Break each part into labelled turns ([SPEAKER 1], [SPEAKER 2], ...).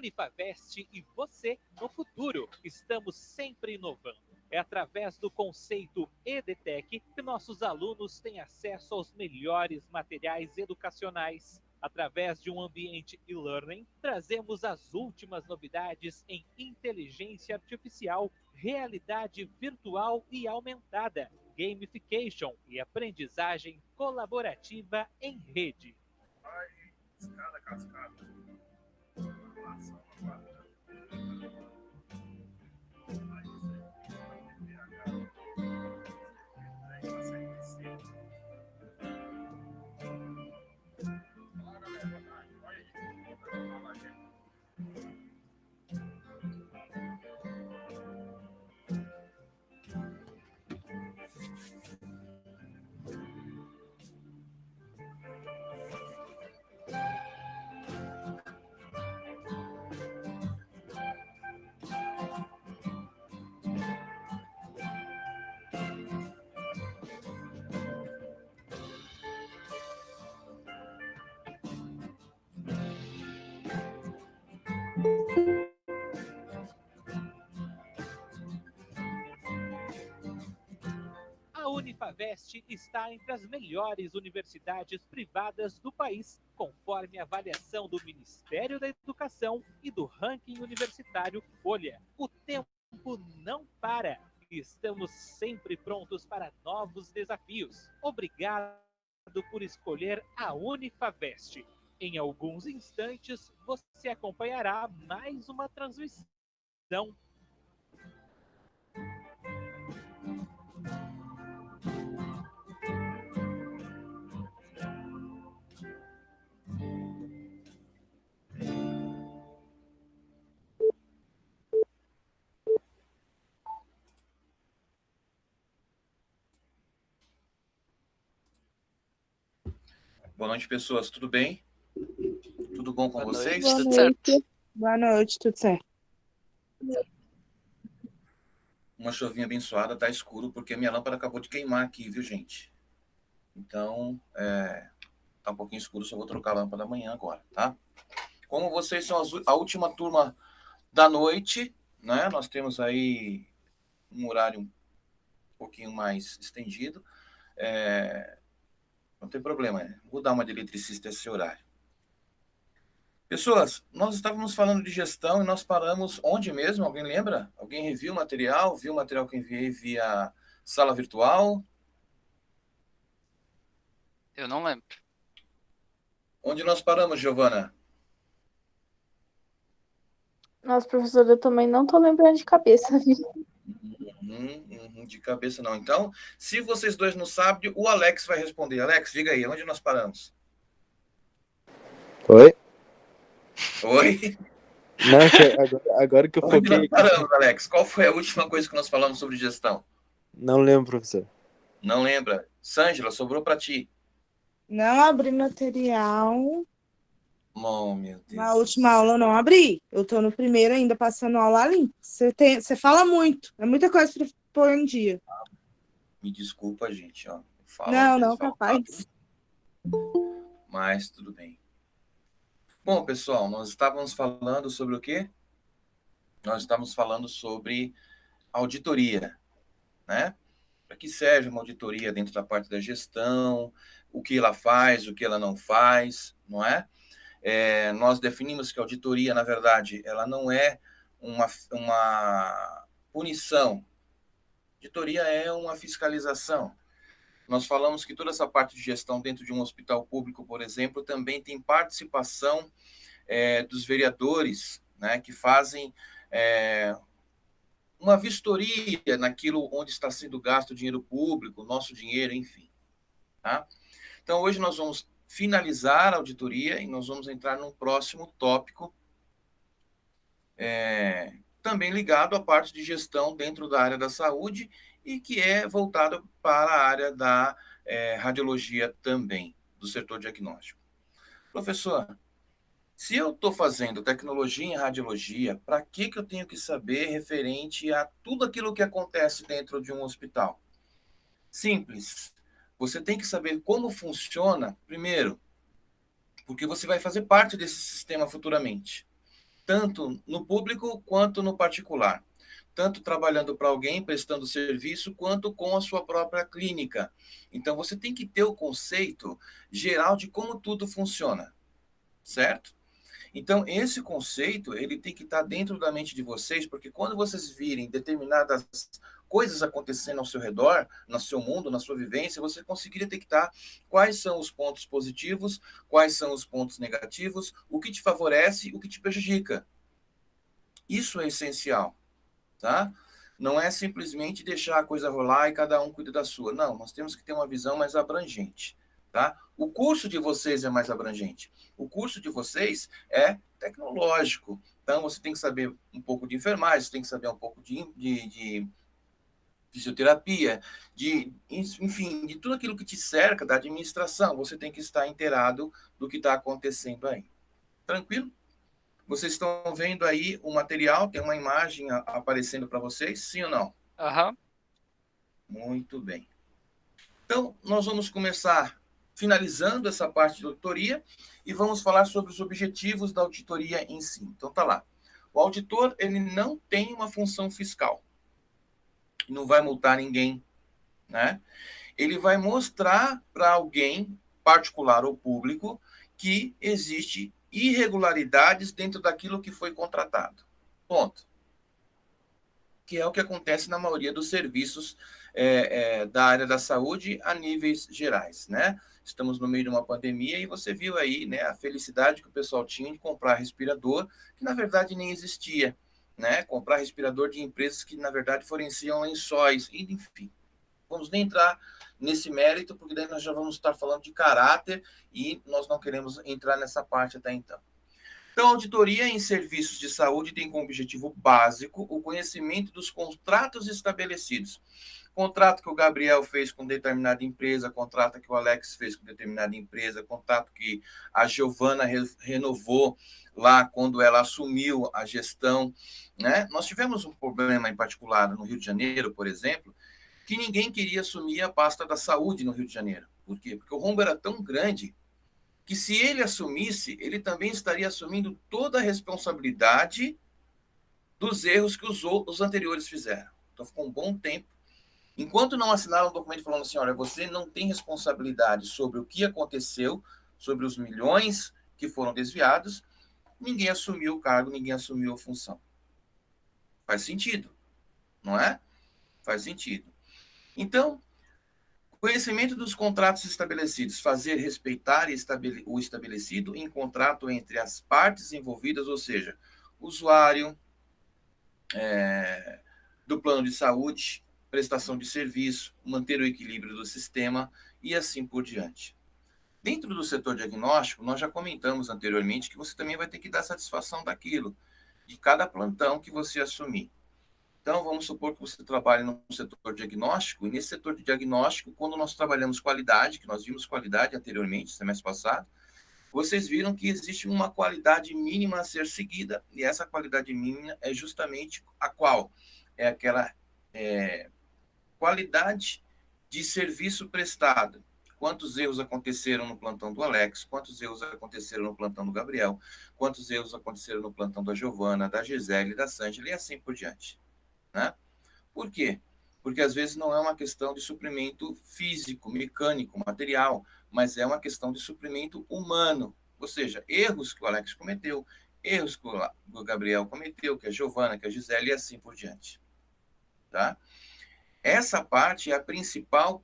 [SPEAKER 1] Unifavest e você no futuro. Estamos sempre inovando. É através do conceito EdTech que nossos alunos têm acesso aos melhores materiais educacionais. Através de um ambiente e-learning, trazemos as últimas novidades em inteligência artificial, realidade virtual e aumentada, gamification e aprendizagem colaborativa em rede.
[SPEAKER 2] Escada cascada.
[SPEAKER 1] A Unifavest está entre as melhores universidades privadas do país, conforme a avaliação do Ministério da Educação e do ranking universitário Folha. O tempo não para e estamos sempre prontos para novos desafios. Obrigado por escolher a Unifavest. Em alguns instantes, você acompanhará mais uma transmissão.
[SPEAKER 2] Boa noite, pessoas. Tudo bem? Tudo bom com vocês?
[SPEAKER 3] Boa
[SPEAKER 4] Tudo
[SPEAKER 3] noite.
[SPEAKER 4] certo.
[SPEAKER 3] Boa noite, tudo certo.
[SPEAKER 2] Uma chuvinha abençoada, tá escuro, porque minha lâmpada acabou de queimar aqui, viu, gente? Então, tá um pouquinho escuro, só vou trocar a lâmpada amanhã agora, tá? Como vocês são a última turma da noite, né? Nós temos aí um horário um pouquinho mais estendido. Não tem problema, vou dar uma de eletricista esse horário. Pessoas, nós estávamos falando de gestão e nós paramos onde mesmo? Alguém lembra? Alguém reviu o material? Viu o material que enviei via sala virtual?
[SPEAKER 4] Eu não lembro.
[SPEAKER 2] Onde nós paramos, Giovana?
[SPEAKER 3] Nossa, professora, eu também não tô lembrando de cabeça, viu?
[SPEAKER 2] De cabeça não. Então, se vocês dois não sabem, o Alex vai responder. Alex, diga aí, onde nós paramos?
[SPEAKER 5] Oi?
[SPEAKER 2] Oi?
[SPEAKER 5] Não, agora que eu
[SPEAKER 2] Onde
[SPEAKER 5] foquei
[SPEAKER 2] nós paramos, Alex? Qual foi a última coisa que nós falamos sobre gestão?
[SPEAKER 5] Não lembro, professor.
[SPEAKER 2] Não lembra? Sângela, sobrou para ti.
[SPEAKER 3] Não abri material.
[SPEAKER 2] Oh, meu Deus.
[SPEAKER 3] Na última aula eu não abri. Eu tô no primeiro ainda, passando aula ali. Você fala muito. É muita coisa pra pôr em dia.
[SPEAKER 2] Me desculpa, gente. Ó.
[SPEAKER 3] Não, capaz.
[SPEAKER 2] Mas tudo bem. Bom, pessoal, nós estávamos falando sobre o quê? Nós estávamos falando sobre auditoria, né? Para que serve uma auditoria dentro da parte da gestão, o que ela faz, o que ela não faz, não é? Nós definimos que a auditoria, na verdade, ela não é uma punição. Auditoria é uma fiscalização. Nós falamos que toda essa parte de gestão dentro de um hospital público, por exemplo, também tem participação dos vereadores, né, que fazem uma vistoria naquilo onde está sendo gasto o dinheiro público, nosso dinheiro, enfim. Tá? Então, hoje nós vamos finalizar a auditoria e nós vamos entrar num próximo tópico, também ligado à parte de gestão dentro da área da saúde e que é voltado para a área da radiologia também, do setor diagnóstico. Professor, se eu estou fazendo tecnologia em radiologia, para que eu tenho que saber referente a tudo aquilo que acontece dentro de um hospital? Simples. Você tem que saber como funciona, primeiro, porque você vai fazer parte desse sistema futuramente. tanto no público quanto no particular. Tanto trabalhando para alguém, prestando serviço, quanto com a sua própria clínica. Então, você tem que ter o conceito geral de como tudo funciona, certo? Então, esse conceito, ele tem que estar dentro da mente de vocês, porque quando vocês virem determinadas coisas acontecendo ao seu redor, no seu mundo, na sua vivência, você conseguir detectar quais são os pontos positivos, quais são os pontos negativos, o que te favorece, o que te prejudica. Isso é essencial, tá? Não é simplesmente deixar a coisa rolar e cada um cuida da sua. Não, nós temos que ter uma visão mais abrangente, tá? O curso de vocês é mais abrangente. O curso de vocês é tecnológico. Então, você tem que saber um pouco de enfermagem, você tem que saber um pouco de fisioterapia, enfim, de tudo aquilo que te cerca da administração. Você tem que estar inteirado do que está acontecendo aí. Tranquilo? Vocês estão vendo aí o material? Tem uma imagem aparecendo para vocês? Sim ou não?
[SPEAKER 4] Aham.
[SPEAKER 2] Muito bem. Então, nós vamos começar finalizando essa parte de auditoria e vamos falar sobre os objetivos da auditoria em si. Então, tá lá. O auditor, ele não tem uma função fiscal. Não vai multar ninguém, né? Ele vai mostrar para alguém, particular ou público, que existe irregularidades dentro daquilo que foi contratado. Ponto. Que é o que acontece na maioria dos serviços da área da saúde a níveis gerais, né? Estamos no meio de uma pandemia e você viu aí, né, a felicidade que o pessoal tinha de comprar respirador, que na verdade nem existia, né? Comprar respirador de empresas que na verdade forneciam lençóis, enfim. Vamos nem entrar nesse mérito, porque daí nós já vamos estar falando de caráter e nós não queremos entrar nessa parte até então. Então, a auditoria em serviços de saúde tem como objetivo básico o conhecimento dos contratos estabelecidos. Contrato que o Gabriel fez com determinada empresa, contrato que o Alex fez com determinada empresa, contrato que a Giovana renovou lá quando ela assumiu a gestão, né? Nós tivemos um problema em particular no Rio de Janeiro, por exemplo, que ninguém queria assumir a pasta da saúde no Rio de Janeiro. Por quê? Porque o rombo era tão grande que se ele assumisse, ele também estaria assumindo toda a responsabilidade dos erros que os anteriores fizeram. Então, ficou um bom tempo. Enquanto não assinaram um documento falando assim, olha, você não tem responsabilidade sobre o que aconteceu, sobre os milhões que foram desviados, ninguém assumiu o cargo, ninguém assumiu a função. Faz sentido, não é? Faz sentido. Então, conhecimento dos contratos estabelecidos, fazer respeitar o estabelecido em contrato entre as partes envolvidas, ou seja, usuário do plano de saúde, prestação de serviço, manter o equilíbrio do sistema e assim por diante. Dentro do setor diagnóstico, nós já comentamos anteriormente que você também vai ter que dar satisfação daquilo, de cada plantão que você assumir. Então, vamos supor que você trabalhe no setor diagnóstico, e nesse setor de diagnóstico, quando nós trabalhamos qualidade, que nós vimos qualidade anteriormente, semestre passado, vocês viram que existe uma qualidade mínima a ser seguida, e essa qualidade mínima é justamente a qual? É aquela qualidade de serviço prestado. Quantos erros aconteceram no plantão do Alex, quantos erros aconteceram no plantão do Gabriel, quantos erros aconteceram no plantão da Giovana, da Gisele, da Sângela, e assim por diante. Né? Por quê? Porque às vezes não é uma questão de suprimento físico, mecânico, material, mas é uma questão de suprimento humano. Ou seja, erros que o Alex cometeu, erros que o Gabriel cometeu, que a Giovana, que a Gisele e assim por diante. Tá? Essa parte é a principal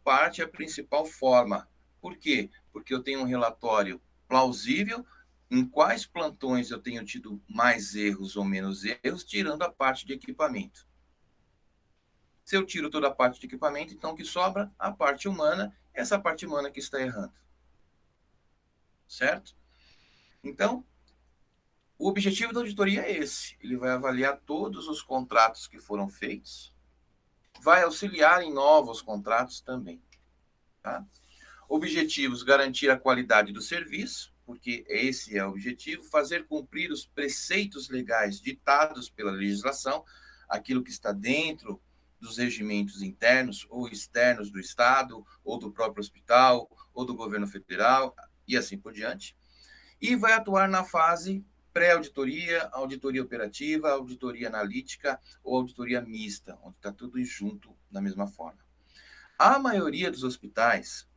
[SPEAKER 2] forma. Por quê? Porque eu tenho um relatório plausível em quais plantões eu tenho tido mais erros ou menos erros, tirando a parte de equipamento. Se eu tiro toda a parte de equipamento, então o que sobra? A parte humana, essa parte humana que está errando. Certo? Então, o objetivo da auditoria é esse. Ele vai avaliar todos os contratos que foram feitos, vai auxiliar em novos contratos também. Tá? Objetivos: garantir a qualidade do serviço, porque esse é o objetivo, fazer cumprir os preceitos legais ditados pela legislação, aquilo que está dentro dos regimentos internos ou externos do Estado, ou do próprio hospital, ou do governo federal, e assim por diante. E vai atuar na fase pré-auditoria, auditoria operativa, auditoria analítica ou auditoria mista, onde está tudo junto da mesma forma. A maioria dos hospitais,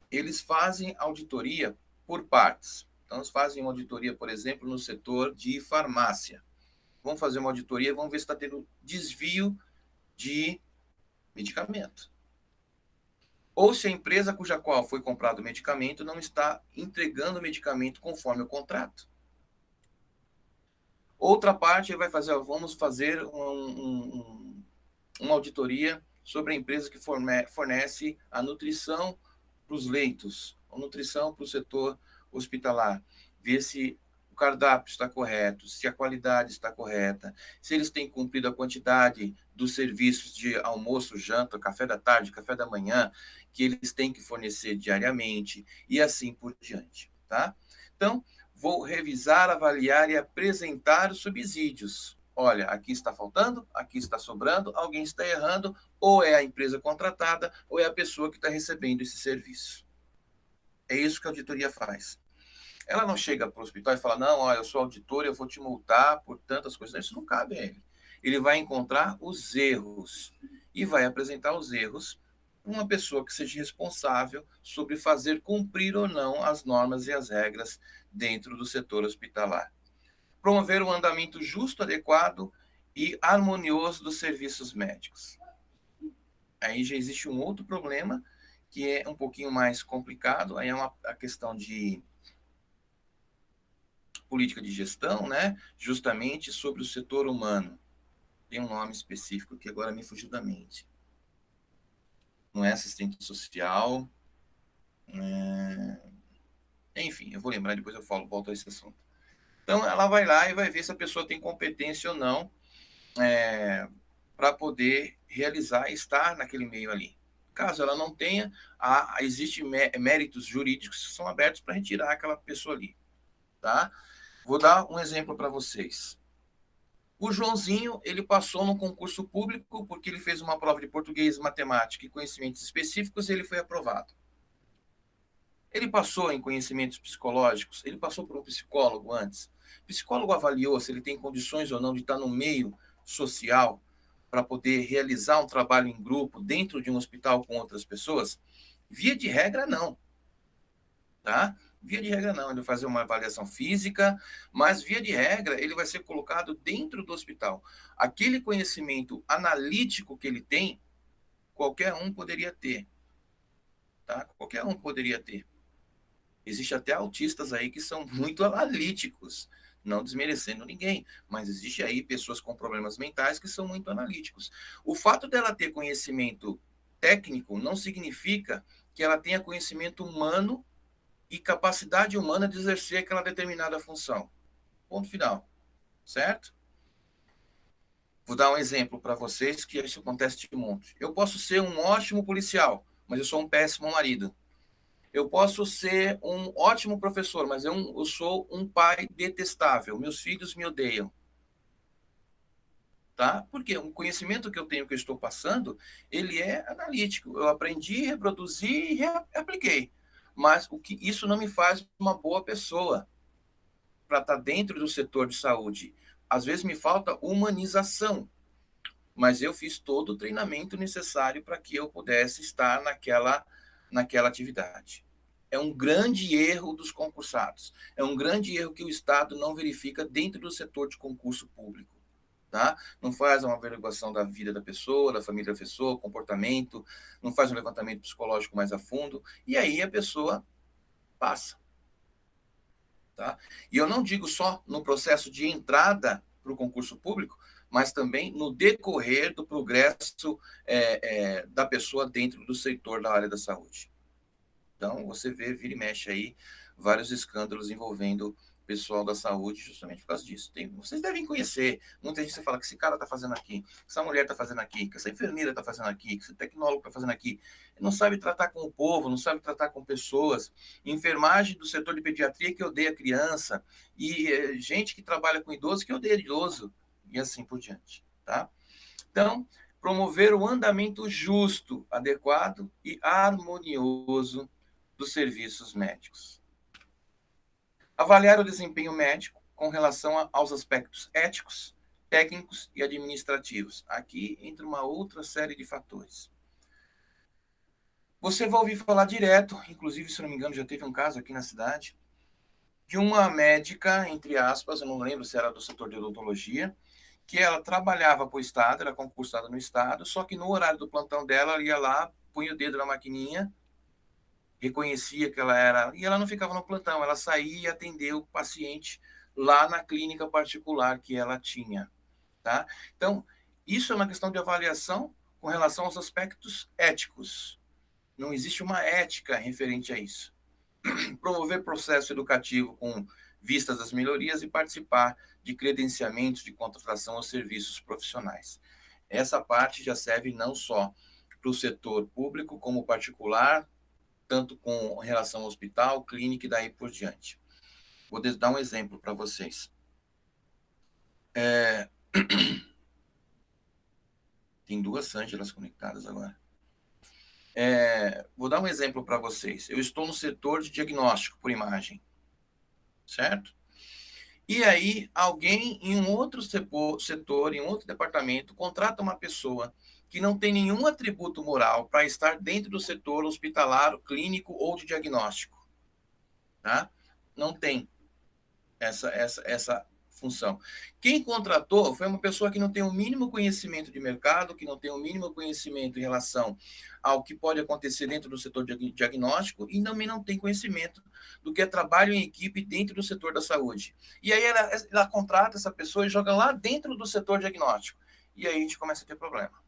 [SPEAKER 2] eles fazem auditoria por partes. Então, eles fazem uma auditoria, por exemplo, no setor de farmácia. Vão fazer uma auditoria, vão ver se está tendo desvio de medicamento. Ou se a empresa cuja qual foi comprado o medicamento não está entregando o medicamento conforme o contrato. Outra parte, vai fazer, vamos fazer uma auditoria sobre a empresa que fornece a nutrição para os leitos, a nutrição para o setor hospitalar. Ver se o cardápio está correto, se a qualidade está correta, se eles têm cumprido a quantidade dos serviços de almoço, janta, café da tarde, café da manhã, que eles têm que fornecer diariamente, e assim por diante. Tá? Então, vou revisar, avaliar e apresentar os subsídios. Olha, aqui está faltando, aqui está sobrando, alguém está errando, ou é a empresa contratada, ou é a pessoa que está recebendo esse serviço. É isso que a auditoria faz. Ela não chega para o hospital e fala, não, olha, eu sou auditor, eu vou te multar por tantas coisas. Isso não cabe a ele. Ele vai encontrar os erros e vai apresentar os erros para uma pessoa que seja responsável sobre fazer cumprir ou não as normas e as regras dentro do setor hospitalar. Promover um andamento justo, adequado e harmonioso dos serviços médicos. Aí já existe um outro problema, que é um pouquinho mais complicado, aí é a questão de política de gestão, né? Justamente sobre o setor humano. Tem um nome específico que agora me fugiu da mente. Não é assistente social. Enfim, eu vou lembrar, depois eu volto a esse assunto. Então, ela vai lá e vai ver se a pessoa tem competência ou não para poder realizar e estar naquele meio ali. Caso ela não tenha, existem méritos jurídicos que são abertos para retirar aquela pessoa ali. Tá? Vou dar um exemplo para vocês. O Joãozinho, ele passou no concurso público porque ele fez uma prova de português, matemática e conhecimentos específicos e ele foi aprovado. Ele passou em conhecimentos psicológicos, ele passou por um psicólogo antes. O psicólogo avaliou se ele tem condições ou não de estar no meio social para poder realizar um trabalho em grupo dentro de um hospital com outras pessoas? Via de regra, não. Tá? Via de regra, não. Ele vai fazer uma avaliação física, mas, via de regra, ele vai ser colocado dentro do hospital. Aquele conhecimento analítico que ele tem, qualquer um poderia ter. Tá? Qualquer um poderia ter. Existe até autistas aí que são muito analíticos, não desmerecendo ninguém, mas existe aí pessoas com problemas mentais que são muito analíticos. O fato dela ter conhecimento técnico não significa que ela tenha conhecimento humano e capacidade humana de exercer aquela determinada função. Ponto final. Certo? Vou dar um exemplo para vocês que isso acontece de monte. Eu posso ser um ótimo policial, mas eu sou um péssimo marido. Eu posso ser um ótimo professor, mas eu sou um pai detestável. Meus filhos me odeiam. Tá? Porque o conhecimento que eu tenho, que eu estou passando, ele é analítico. Eu aprendi, reproduzi e reapliquei. Mas isso não me faz uma boa pessoa para estar dentro do setor de saúde. Às vezes me falta humanização, mas eu fiz todo o treinamento necessário para que eu pudesse estar naquela atividade. É um grande erro dos concursados. É um grande erro que o Estado não verifica dentro do setor de concurso público. Tá? Não faz uma averiguação da vida da pessoa, da família da pessoa, comportamento, não faz um levantamento psicológico mais a fundo, e aí a pessoa passa. Tá? E eu não digo só no processo de entrada para o concurso público, mas também no decorrer do progresso da pessoa dentro do setor da área da saúde. Então, você vira e mexe aí vários escândalos envolvendo o pessoal da saúde justamente por causa disso. Vocês devem conhecer. Muita gente fala que esse cara está fazendo aqui, que essa mulher está fazendo aqui, que essa enfermeira está fazendo aqui, que esse tecnólogo está fazendo aqui. Não sabe tratar com o povo, não sabe tratar com pessoas. Enfermagem do setor de pediatria que odeia criança. E gente que trabalha com idoso que odeia idoso. E assim por diante. Tá? Então, promover o andamento justo, adequado e harmonioso dos serviços médicos. Avaliar o desempenho médico, com relação aos aspectos éticos, técnicos e administrativos. Aqui entra uma outra série de fatores. Você vai ouvir falar direto, inclusive, se não me engano, já teve um caso aqui na cidade, de uma médica, entre aspas, eu não lembro se era do setor de odontologia, que ela trabalhava para o Estado, era concursada no Estado, só que no horário do plantão dela, ela ia lá, punha o dedo na maquininha, reconhecia que ela era, e ela não ficava no plantão, ela saía e atendia o paciente lá na clínica particular que ela tinha, tá? Então, isso é uma questão de avaliação com relação aos aspectos éticos. Não existe uma ética referente a isso. Promover processo educativo com vistas às melhorias e participar de credenciamentos de contratação aos serviços profissionais. Essa parte já serve não só para o setor público como particular, tanto com relação ao hospital, clínica e daí por diante. Vou dar um exemplo para vocês. Tem duas Ângelas conectadas agora. Vou dar um exemplo para vocês. Eu estou no setor de diagnóstico por imagem, certo? E aí, alguém em um outro setor, em um outro departamento, contrata uma pessoa que não tem nenhum atributo moral para estar dentro do setor hospitalar, clínico ou de diagnóstico. Tá? Não tem essa função. Quem contratou foi uma pessoa que não tem o mínimo conhecimento de mercado, que não tem o mínimo conhecimento em relação ao que pode acontecer dentro do setor de diagnóstico e também não tem conhecimento do que é trabalho em equipe dentro do setor da saúde. E aí ela contrata essa pessoa e joga lá dentro do setor diagnóstico. E aí a gente começa a ter problema.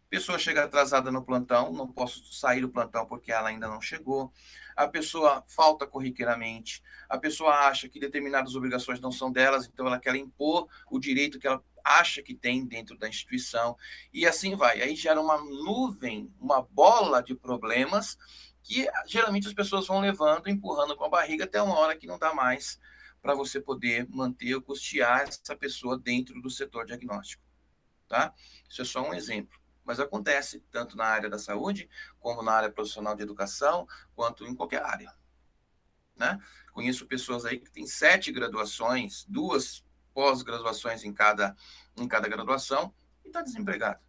[SPEAKER 2] Pessoa chega atrasada no plantão, não posso sair do plantão porque ela ainda não chegou. A pessoa falta corriqueiramente. A pessoa acha que determinadas obrigações não são delas, então ela quer impor o direito que ela acha que tem dentro da instituição. E assim vai. Aí gera uma nuvem, uma bola de problemas que geralmente as pessoas vão levando, empurrando com a barriga até uma hora que não dá mais para você poder manter ou custear essa pessoa dentro do setor diagnóstico. Tá? Isso é só um exemplo. Mas acontece tanto na área da saúde, como na área profissional de educação, quanto em qualquer área. Né? Conheço pessoas aí que têm 7 graduações, 2 pós-graduações em cada graduação, e está desempregado.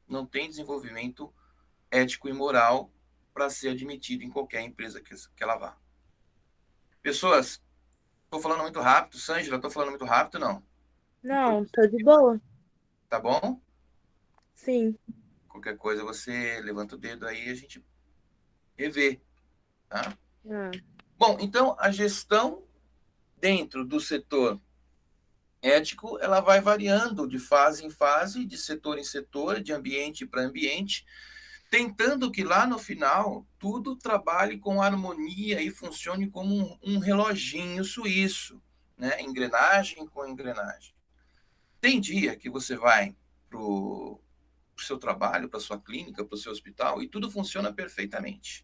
[SPEAKER 2] Não tem desenvolvimento ético e moral para ser admitido em qualquer empresa que ela vá. Pessoas, estou falando muito rápido. Sângela, estou falando muito rápido, não?
[SPEAKER 3] Não, tô de boa.
[SPEAKER 2] Tá bom?
[SPEAKER 3] Sim.
[SPEAKER 2] Qualquer coisa você levanta o dedo aí e a gente revê. Tá? Bom, então a gestão dentro do setor ético, ela vai variando de fase em fase, de setor em setor, de ambiente para ambiente, tentando que lá no final tudo trabalhe com harmonia e funcione como um reloginho suíço, né? Engrenagem com engrenagem. Tem dia que você vai para o seu trabalho, para sua clínica, para o seu hospital, e tudo funciona perfeitamente.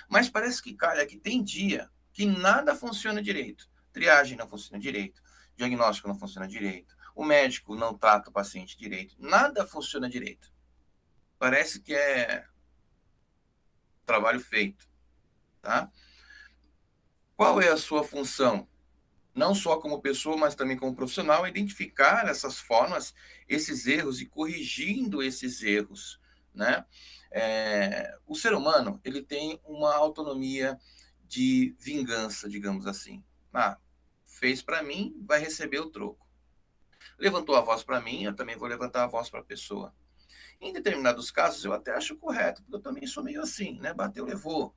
[SPEAKER 2] Mas parece que calha que tem dia que nada funciona direito. Triagem não funciona direito, diagnóstico não funciona direito, o médico não trata o paciente direito, nada funciona direito. Parece que é trabalho feito, tá? Qual é a sua função? Não só como pessoa, mas também como profissional, identificar essas formas, esses erros e corrigindo esses erros, né? O ser humano, ele tem uma autonomia de vingança, digamos assim. Fez para mim, vai receber o troco. Levantou a voz para mim, eu também vou levantar a voz para a pessoa. Em determinados casos, eu até acho correto, porque eu também sou meio assim, né? Bateu, levou.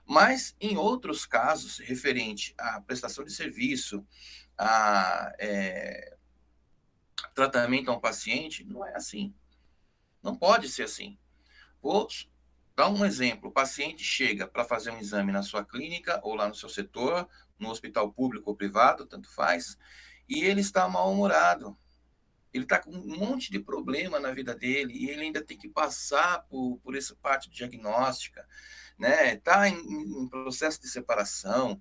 [SPEAKER 2] Mas, em outros casos, referente à prestação de serviço, a tratamento a um paciente, não é assim. Não pode ser assim. Vou dar um exemplo. O paciente chega para fazer um exame na sua clínica ou lá no seu setor, no hospital público ou privado, tanto faz, e ele está mal-humorado. Ele está com um monte de problema na vida dele e ele ainda tem que passar por essa parte diagnóstica, né? Está em processo de separação,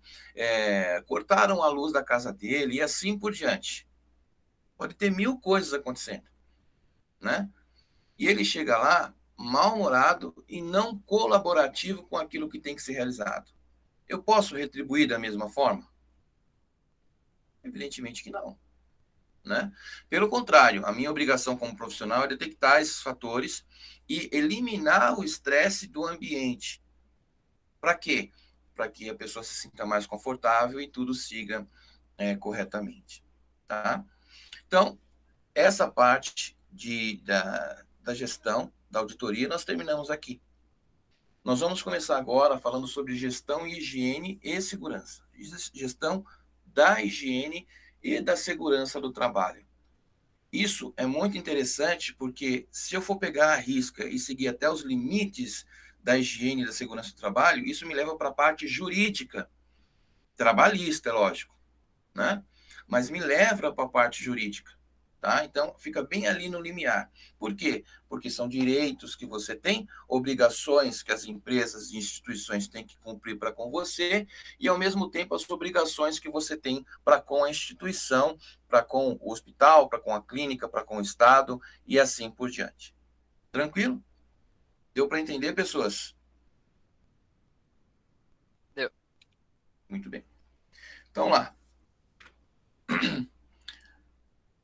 [SPEAKER 2] cortaram a luz da casa dele e assim por diante. Pode ter 1000 coisas acontecendo, né? E ele chega lá mal-humorado e não colaborativo com aquilo que tem que ser realizado. Eu posso retribuir da mesma forma? Evidentemente que não, né? Pelo contrário, a minha obrigação como profissional é detectar esses fatores e eliminar o estresse do ambiente. Para quê? Para que a pessoa se sinta mais confortável e tudo siga corretamente, tá? Então, essa parte da gestão, da auditoria, nós terminamos aqui. Nós vamos começar agora falando sobre gestão, higiene e segurança. Gestão da higiene e da segurança do trabalho. Isso é muito interessante porque se eu for pegar a risca e seguir até os limites da higiene e da segurança do trabalho, isso me leva para a parte jurídica, trabalhista, é lógico, né? Mas me leva para a parte jurídica, tá? Então, fica bem ali no limiar. Por quê? Porque são direitos que você tem, obrigações que as empresas e instituições têm que cumprir para com você, e, ao mesmo tempo, as obrigações que você tem para com a instituição, para com o hospital, para com a clínica, para com o Estado, e assim por diante. Tranquilo? Deu para entender, pessoas?
[SPEAKER 4] Deu.
[SPEAKER 2] Muito bem. Então, lá.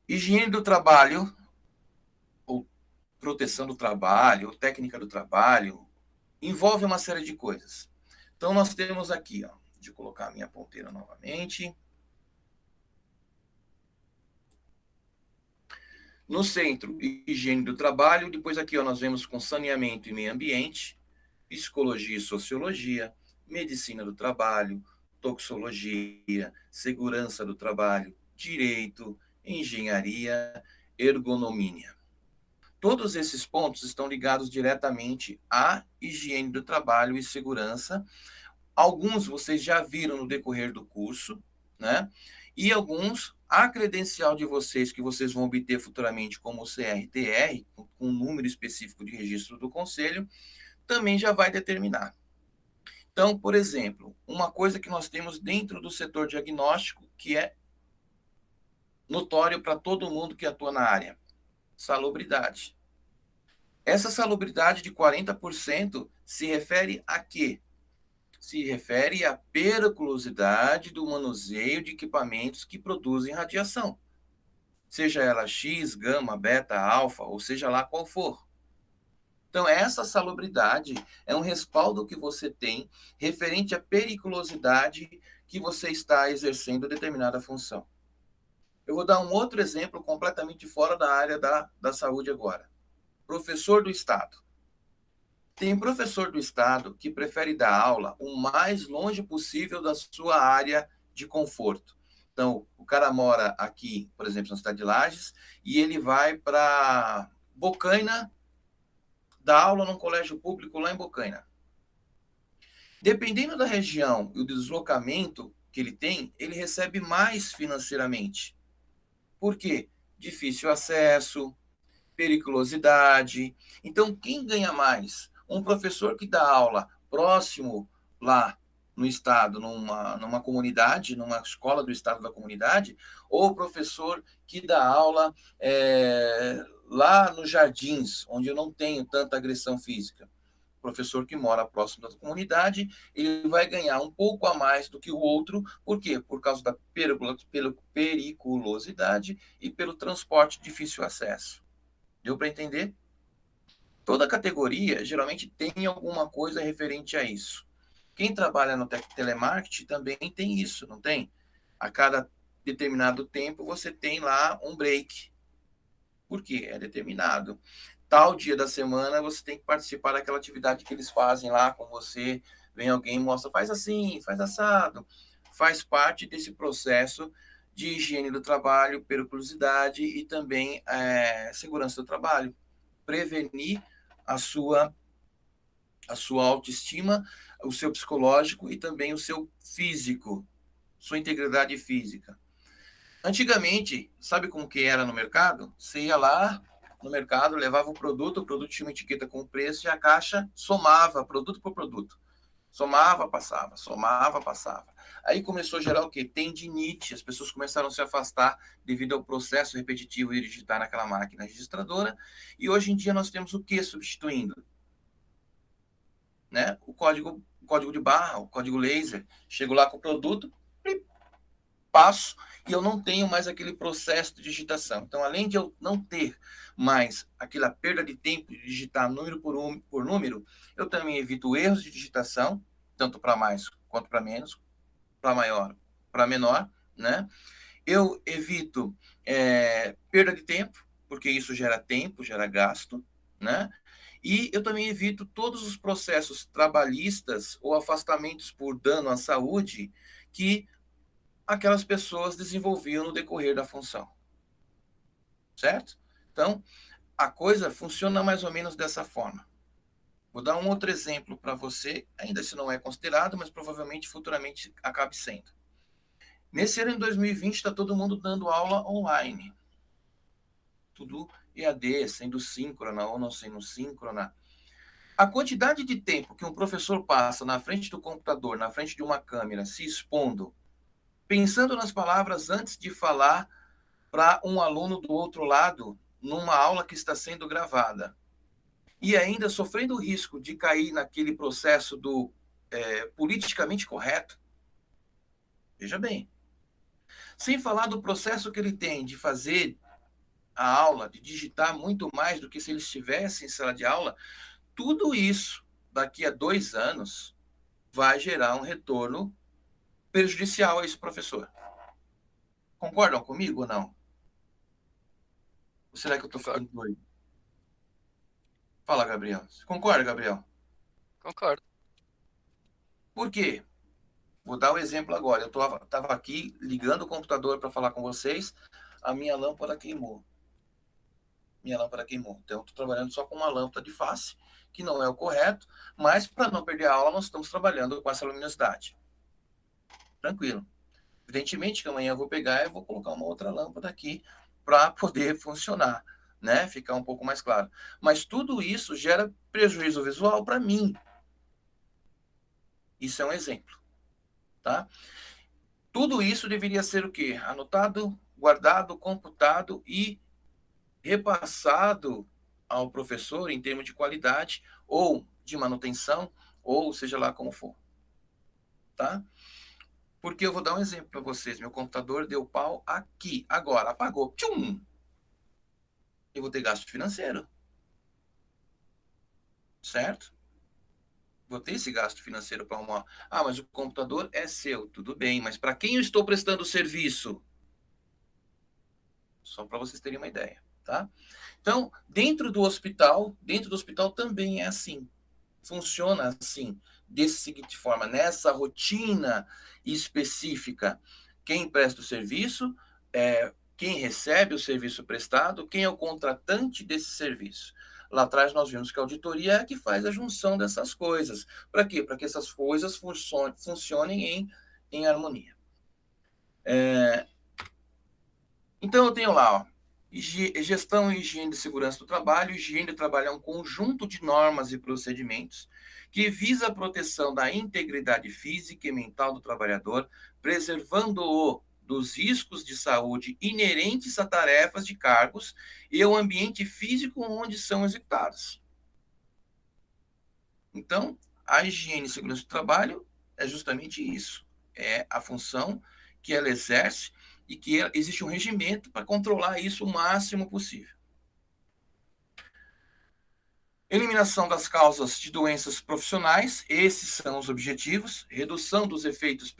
[SPEAKER 2] Higiene do trabalho, ou proteção do trabalho, ou técnica do trabalho, envolve uma série de coisas. Então, nós temos aqui, ó, deixa eu colocar a minha ponteira novamente. No centro, higiene do trabalho, depois aqui ó, nós vemos com saneamento e meio ambiente, psicologia e sociologia, medicina do trabalho, toxicologia, segurança do trabalho, direito, engenharia, ergonomia. Todos esses pontos estão ligados diretamente à higiene do trabalho e segurança. Alguns vocês já viram no decorrer do curso, né? E alguns, a credencial de vocês, que vocês vão obter futuramente como CRTR, com um número específico de registro do Conselho, também já vai determinar. Então, por exemplo, uma coisa que nós temos dentro do setor diagnóstico, que é notório para todo mundo que atua na área, salubridade. Essa salubridade de 40% se refere a quê? Se refere à periculosidade do manuseio de equipamentos que produzem radiação, seja ela X, gama, beta, alfa, ou seja lá qual for. Então, essa salubridade é um respaldo que você tem referente à periculosidade que você está exercendo determinada função. Eu vou dar um outro exemplo completamente fora da área da saúde agora. Professor do Estado. Tem professor do Estado que prefere dar aula o mais longe possível da sua área de conforto. Então, o cara mora aqui, por exemplo, na cidade de Lages, e ele vai para Bocaina, dar aula num colégio público lá em Bocaina. Dependendo da região e do deslocamento que ele tem, ele recebe mais financeiramente. Por quê? Difícil acesso, periculosidade. Então, quem ganha mais? Um professor que dá aula próximo lá no estado, numa comunidade, numa escola do estado da comunidade, ou o professor que dá aula lá nos jardins, onde eu não tenho tanta agressão física. O professor que mora próximo da comunidade, ele vai ganhar um pouco a mais do que o outro. Por quê? Por causa da periculosidade e pelo transporte de difícil acesso. Deu para entender? Toda categoria geralmente tem alguma coisa referente a isso. Quem trabalha no telemarketing também tem isso, não tem? A cada determinado tempo você tem lá um break. Por quê? É determinado. Tal dia da semana você tem que participar daquela atividade que eles fazem lá com você. Vem alguém e mostra, faz assim, faz assado. Faz parte desse processo de higiene do trabalho, periculosidade e também segurança do trabalho. Prevenir a sua autoestima, o seu psicológico e também o seu físico, sua integridade física. Antigamente, sabe como que era no mercado? Você ia lá no mercado, levava o produto tinha uma etiqueta com o preço e a caixa somava produto por produto. Somava, passava, somava, passava. Aí começou a gerar o quê? Tendinite. As pessoas começaram a se afastar devido ao processo repetitivo de digitar naquela máquina registradora. E hoje em dia nós temos o que substituindo? Né? O código de barra, o código laser. Chego lá com o produto, passo e eu não tenho mais aquele processo de digitação. Então, além de eu não ter mais aquela perda de tempo de digitar número por número, eu também evito erros de digitação, tanto para mais quanto para menos, para maior, para menor, né? Eu evito perda de tempo, porque isso gera tempo, gera gasto, né? E eu também evito todos os processos trabalhistas ou afastamentos por dano à saúde que aquelas pessoas desenvolviam no decorrer da função. Certo? Então, a coisa funciona mais ou menos dessa forma. Vou dar um outro exemplo para você, ainda se não é considerado, mas provavelmente futuramente acabe sendo. Nesse ano de 2020 está todo mundo dando aula online. Tudo EAD, sendo síncrona ou não sendo síncrona. A quantidade de tempo que um professor passa na frente do computador, na frente de uma câmera, se expondo, pensando nas palavras antes de falar para um aluno do outro lado, numa aula que está sendo gravada, e ainda sofrendo o risco de cair naquele processo do politicamente correto, veja bem, sem falar do processo que ele tem de fazer a aula, de digitar muito mais do que se ele estivesse em sala de aula, tudo isso, daqui a 2 anos, vai gerar um retorno prejudicial a esse professor. Concordam comigo ou não? Ou será que eu estou ficando doido? Fala, Gabriel. Você concorda, Gabriel?
[SPEAKER 4] Concordo.
[SPEAKER 2] Por quê? Vou dar o exemplo agora. Eu estava aqui ligando o computador para falar com vocês, a minha lâmpada queimou. Então, eu estou trabalhando só com uma lâmpada de face, que não é o correto, mas para não perder a aula, nós estamos trabalhando com essa luminosidade. Tranquilo. Evidentemente que amanhã eu vou pegar e vou colocar uma outra lâmpada aqui para poder funcionar, né? Ficar um pouco mais claro. Mas tudo isso gera prejuízo visual para mim. Isso é um exemplo, tá? Tudo isso deveria ser o quê? Anotado, guardado, computado e repassado ao professor em termos de qualidade ou de manutenção, ou seja lá como for, tá? Porque eu vou dar um exemplo para vocês. Meu computador deu pau aqui. Agora, apagou. Tchum! Eu vou ter gasto financeiro. Certo? Vou ter esse gasto financeiro para uma... Ah, mas o computador é seu. Tudo bem, mas para quem eu estou prestando serviço? Só para vocês terem uma ideia, tá? Então, dentro do hospital também é assim. Funciona assim, desse seguinte forma, nessa rotina específica. Quem presta o serviço, quem recebe o serviço prestado, quem é o contratante desse serviço. Lá atrás nós vimos que a auditoria é a que faz a junção dessas coisas. Para quê? Para que essas coisas funcionem em harmonia. Então eu tenho lá, ó, gestão e higiene de segurança do trabalho. Higiene do trabalho é um conjunto de normas e procedimentos que visa a proteção da integridade física e mental do trabalhador, preservando-o dos riscos de saúde inerentes a tarefas de cargos e o ambiente físico onde são executados. Então, a higiene e segurança do trabalho é justamente isso. É a função que ela exerce e que existe um regimento para controlar isso o máximo possível. Eliminação das causas de doenças profissionais, esses são os objetivos. Redução dos efeitos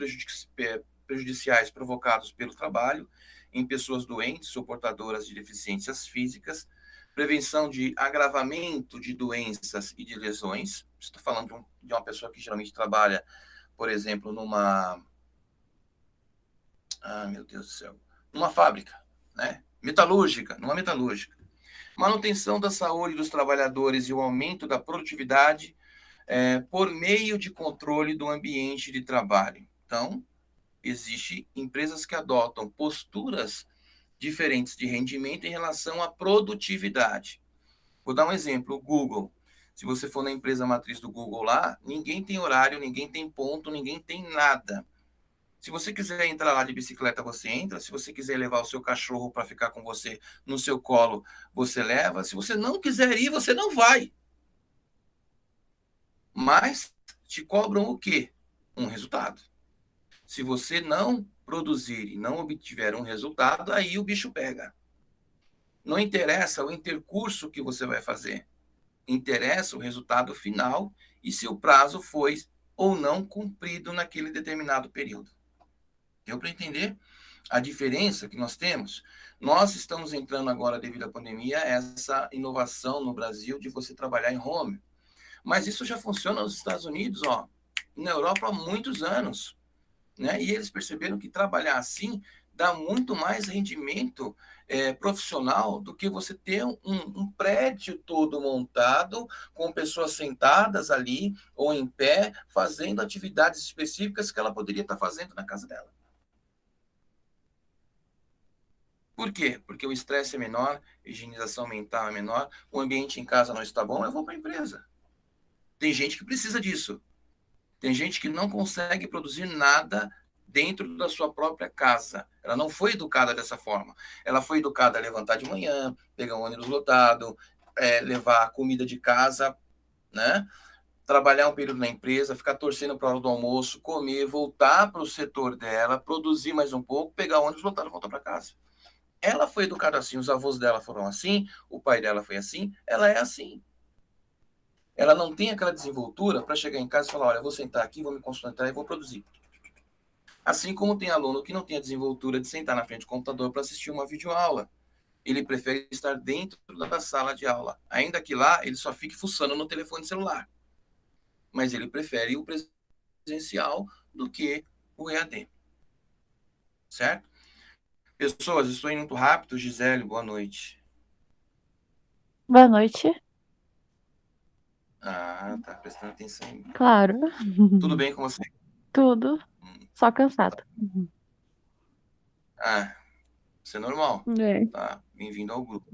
[SPEAKER 2] prejudiciais provocados pelo trabalho em pessoas doentes ou portadoras de deficiências físicas. Prevenção de agravamento de doenças e de lesões. Estou falando de uma pessoa que geralmente trabalha, por exemplo, numa fábrica, né? Numa metalúrgica. Manutenção da saúde dos trabalhadores e o aumento da produtividade por meio de controle do ambiente de trabalho. Então, existem empresas que adotam posturas diferentes de rendimento em relação à produtividade. Vou dar um exemplo, o Google. Se você for na empresa matriz do Google lá, ninguém tem horário, ninguém tem ponto, ninguém tem nada. Se você quiser entrar lá de bicicleta, você entra. Se você quiser levar o seu cachorro para ficar com você no seu colo, você leva. Se você não quiser ir, você não vai. Mas te cobram o quê? Um resultado. Se você não produzir e não obtiver um resultado, aí o bicho pega. Não interessa o intercurso que você vai fazer. Interessa o resultado final e se o prazo foi ou não cumprido naquele determinado período. Deu para entender a diferença que nós temos? Nós estamos entrando agora, devido à pandemia, essa inovação no Brasil de você trabalhar em home. Mas isso já funciona nos Estados Unidos, ó, na Europa há muitos anos, né? E eles perceberam que trabalhar assim dá muito mais rendimento profissional do que você ter um prédio todo montado com pessoas sentadas ali ou em pé fazendo atividades específicas que ela poderia estar fazendo na casa dela. Por quê? Porque o estresse é menor, a higienização mental é menor, o ambiente em casa não está bom, eu vou para a empresa. Tem gente que precisa disso. Tem gente que não consegue produzir nada dentro da sua própria casa. Ela não foi educada dessa forma. Ela foi educada a levantar de manhã, pegar um ônibus lotado, levar comida de casa, né? Trabalhar um período na empresa, ficar torcendo para a hora do almoço, comer, voltar para o setor dela, produzir mais um pouco, pegar o ônibus lotado e voltar para casa. Ela foi educada assim, os avós dela foram assim, o pai dela foi assim, ela é assim. Ela não tem aquela desenvoltura para chegar em casa e falar, olha, vou sentar aqui, vou me concentrar e vou produzir. Assim como tem aluno que não tem a desenvoltura de sentar na frente do computador para assistir uma videoaula. Ele prefere estar dentro da sala de aula, ainda que lá ele só fique fuçando no telefone celular. Mas ele prefere o presencial do que o EAD. Certo? Pessoas, estou indo muito rápido. Gisele, boa noite.
[SPEAKER 4] Boa noite.
[SPEAKER 2] Ah, tá prestando atenção em mim.
[SPEAKER 4] Claro.
[SPEAKER 2] Tudo bem com você?
[SPEAKER 4] Tudo. Só cansado.
[SPEAKER 2] Ah, isso é normal.
[SPEAKER 4] É.
[SPEAKER 2] Tá, bem-vindo ao grupo.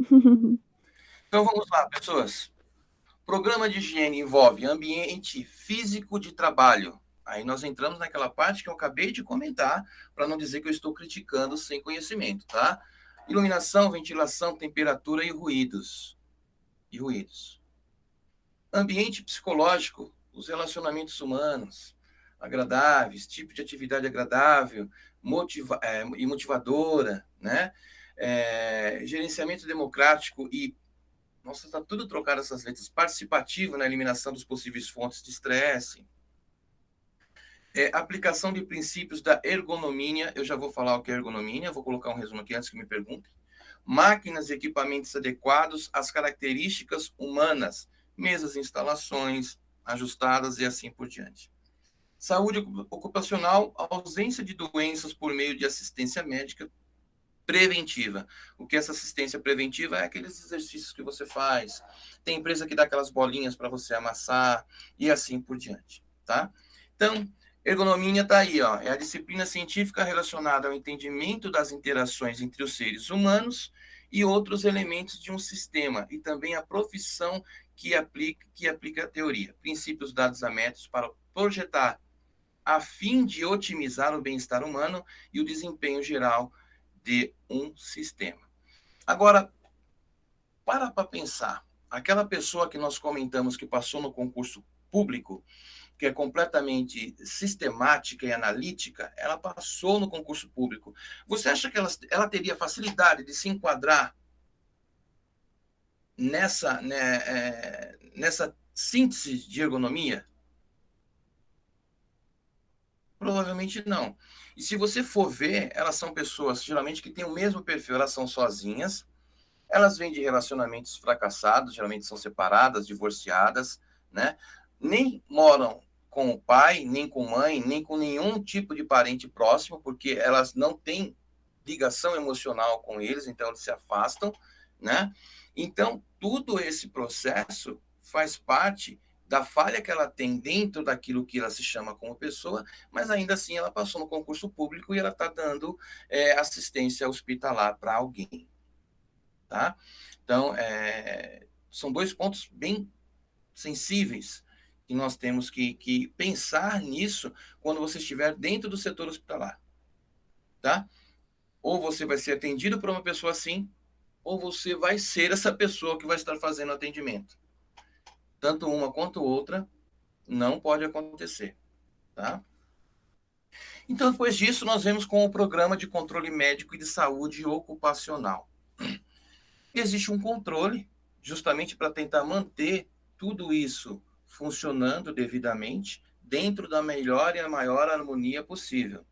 [SPEAKER 2] Então vamos lá, pessoas. Programa de higiene envolve ambiente físico de trabalho. Aí nós entramos naquela parte que eu acabei de comentar, para não dizer que eu estou criticando sem conhecimento, tá? Iluminação, ventilação, temperatura e ruídos. Ambiente psicológico, os relacionamentos humanos, agradáveis, tipo de atividade agradável, e motivadora, né? Gerenciamento democrático e nossa, está tudo trocado essas letras. Participativo na eliminação dos possíveis fontes de estresse. Aplicação de princípios da ergonomia. Eu já vou falar o que é ergonomia. Vou colocar um resumo aqui antes que me perguntem. Máquinas e equipamentos adequados às características humanas. Mesas e instalações ajustadas e assim por diante. Saúde ocupacional. Ausência de doenças por meio de assistência médica preventiva. O que é essa assistência preventiva é aqueles exercícios que você faz. Tem empresa que dá aquelas bolinhas para você amassar e assim por diante, tá? Então, ergonomia está aí, ó, é a disciplina científica relacionada ao entendimento das interações entre os seres humanos e outros elementos de um sistema e também a profissão que aplica a teoria, princípios dados a métodos para projetar a fim de otimizar o bem-estar humano e o desempenho geral de um sistema. Agora, para pensar, aquela pessoa que nós comentamos que passou no concurso público, que é completamente sistemática e analítica, ela passou no concurso público. Você acha que ela teria facilidade de se enquadrar nessa síntese de ergonomia? Provavelmente não. E se você for ver, elas são pessoas, geralmente, que têm o mesmo perfil, elas são sozinhas, elas vêm de relacionamentos fracassados, geralmente são separadas, divorciadas, né? Nem moram com o pai, nem com mãe, nem com nenhum tipo de parente próximo, porque elas não têm ligação emocional com eles, então eles se afastam, né? Então, tudo esse processo faz parte da falha que ela tem dentro daquilo que ela se chama como pessoa, mas ainda assim ela passou no concurso público e ela está dando assistência hospitalar para alguém. Tá? Então, são dois pontos bem sensíveis que nós temos que pensar nisso quando você estiver dentro do setor hospitalar. Tá? Ou você vai ser atendido por uma pessoa assim, ou você vai ser essa pessoa que vai estar fazendo atendimento. Tanto uma quanto outra não pode acontecer. Tá? Então, depois disso, nós vemos com o Programa de Controle Médico e de Saúde Ocupacional. Existe um controle, justamente para tentar manter tudo isso funcionando devidamente, dentro da melhor e a maior harmonia possível.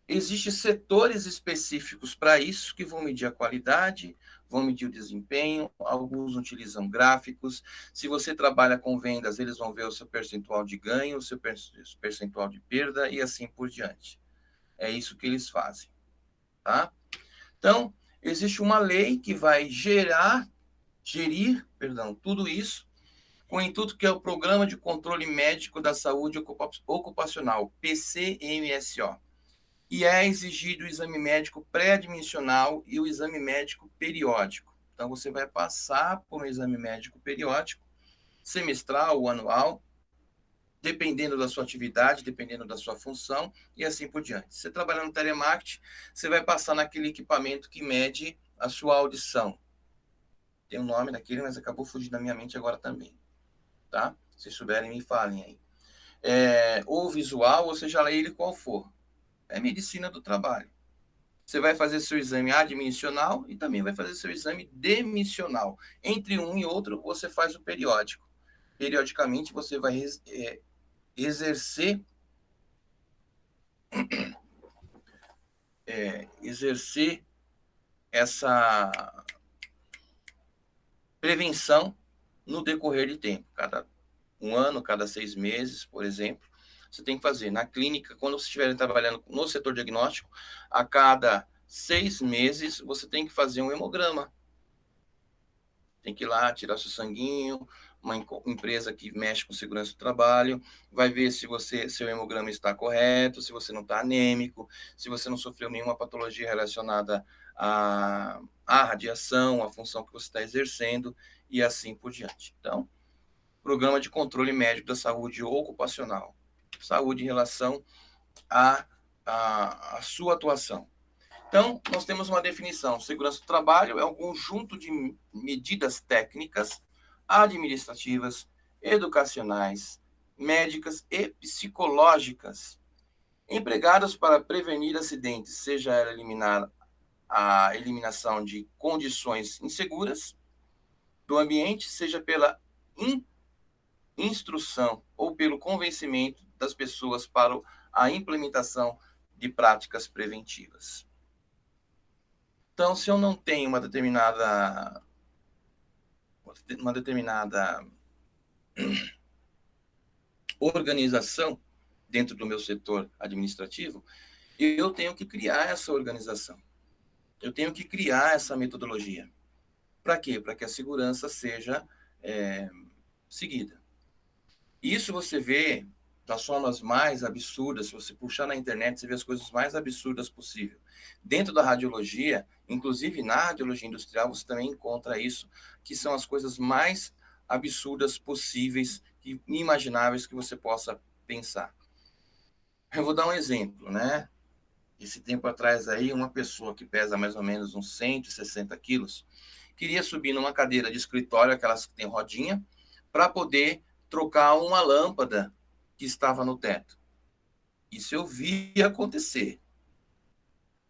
[SPEAKER 2] Existem setores específicos para isso, que vão medir a qualidade, vão medir o desempenho, alguns utilizam gráficos. Se você trabalha com vendas, eles vão ver o seu percentual de ganho, o seu percentual de perda e assim por diante. É isso que eles fazem, tá? Então, existe uma lei que vai gerir, tudo isso, com o intuito que é o Programa de Controle Médico da Saúde Ocupacional, PCMSO. E é exigido o exame médico pré-admissional e o exame médico periódico. Então, você vai passar por um exame médico periódico, semestral ou anual, dependendo da sua atividade, dependendo da sua função, e assim por diante. Você trabalhando no telemarketing, você vai passar naquele equipamento que mede a sua audição. Tem um nome daquele, mas acabou fugindo da minha mente agora também. Tá? Se souberem, me falem aí. Ou visual, ou seja lá ele qual for. É medicina do trabalho. Você vai fazer seu exame admissional e também vai fazer seu exame demissional. Entre um e outro, você faz o periódico. Periodicamente, você vai exercer essa prevenção no decorrer de tempo. Cada um ano, cada 6 meses, por exemplo, você tem que fazer. Na clínica, quando você estiver trabalhando no setor diagnóstico, a cada 6 meses, você tem que fazer um hemograma. Tem que ir lá, tirar seu sanguinho, uma empresa que mexe com segurança do trabalho, vai ver se seu hemograma está correto, se você não está anêmico, se você não sofreu nenhuma patologia relacionada à radiação, à função que você está exercendo, e assim por diante. Então, Programa de Controle Médico da Saúde Ocupacional. Saúde em relação à sua atuação. Então, nós temos uma definição. Segurança do trabalho é um conjunto de medidas técnicas, administrativas, educacionais, médicas e psicológicas, empregadas para prevenir acidentes, seja eliminar a eliminação de condições inseguras do ambiente, seja pela instrução ou pelo convencimento das pessoas para a implementação de práticas preventivas. Então, se eu não tenho uma determinada organização dentro do meu setor administrativo, eu tenho que criar essa organização. Eu tenho que criar essa metodologia. Para quê? Para que a segurança seja seguida. Isso você vê das formas mais absurdas. Se você puxar na internet, você vê as coisas mais absurdas possível. Dentro da radiologia, inclusive na radiologia industrial, você também encontra isso, que são as coisas mais absurdas possíveis e inimagináveis que você possa pensar. Eu vou dar um exemplo, né? Esse tempo atrás aí, uma pessoa que pesa mais ou menos uns 160 quilos, queria subir numa cadeira de escritório, aquelas que tem rodinha, para poder trocar uma lâmpada que estava no teto. Isso eu vi acontecer.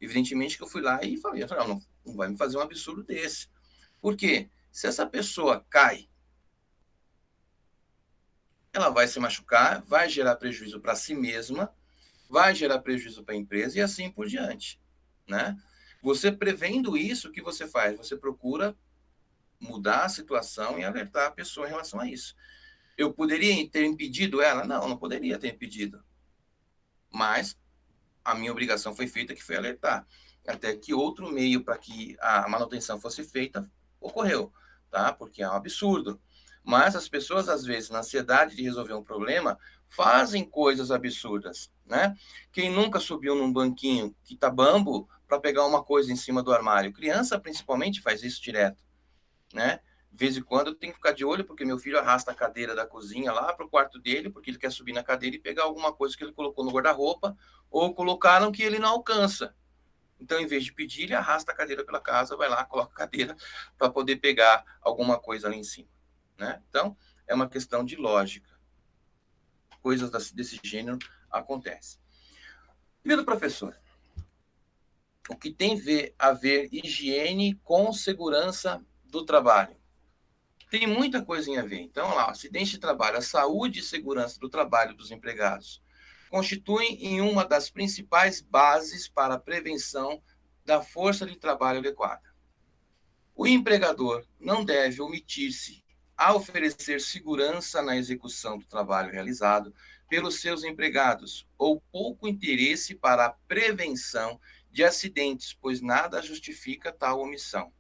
[SPEAKER 2] Evidentemente que eu fui lá e falei, não vai me fazer um absurdo desse. Por quê? Se essa pessoa cai, ela vai se machucar, vai gerar prejuízo para si mesma, vai gerar prejuízo para a empresa e assim por diante, né? Você prevendo isso, o que você faz? Você procura mudar a situação e alertar a pessoa em relação a isso. Eu poderia ter impedido ela? Não poderia ter impedido. Mas a minha obrigação foi feita, que foi alertar. Até que outro meio para que a manutenção fosse feita ocorreu, tá? Porque é um absurdo. Mas as pessoas, às vezes, na ansiedade de resolver um problema, fazem coisas absurdas, né? Quem nunca subiu num banquinho que tá bambo para pegar uma coisa em cima do armário? Criança, principalmente, faz isso direto, né? De vez em quando eu tenho que ficar de olho, porque meu filho arrasta a cadeira da cozinha lá para o quarto dele, porque ele quer subir na cadeira e pegar alguma coisa que ele colocou no guarda-roupa, ou colocaram que ele não alcança. Então, em vez de pedir, ele arrasta a cadeira pela casa, vai lá, coloca a cadeira para poder pegar alguma coisa ali em cima, né? Então, é uma questão de lógica. Coisas desse gênero acontecem. Querido professor, o que tem a ver higiene com segurança do trabalho? Tem muita coisinha a ver. Então, lá, acidente de trabalho, a saúde e segurança do trabalho dos empregados constituem em uma das principais bases para a prevenção da força de trabalho adequada. O empregador não deve omitir-se a oferecer segurança na execução do trabalho realizado pelos seus empregados ou pouco interesse para a prevenção de acidentes, pois nada justifica tal omissão.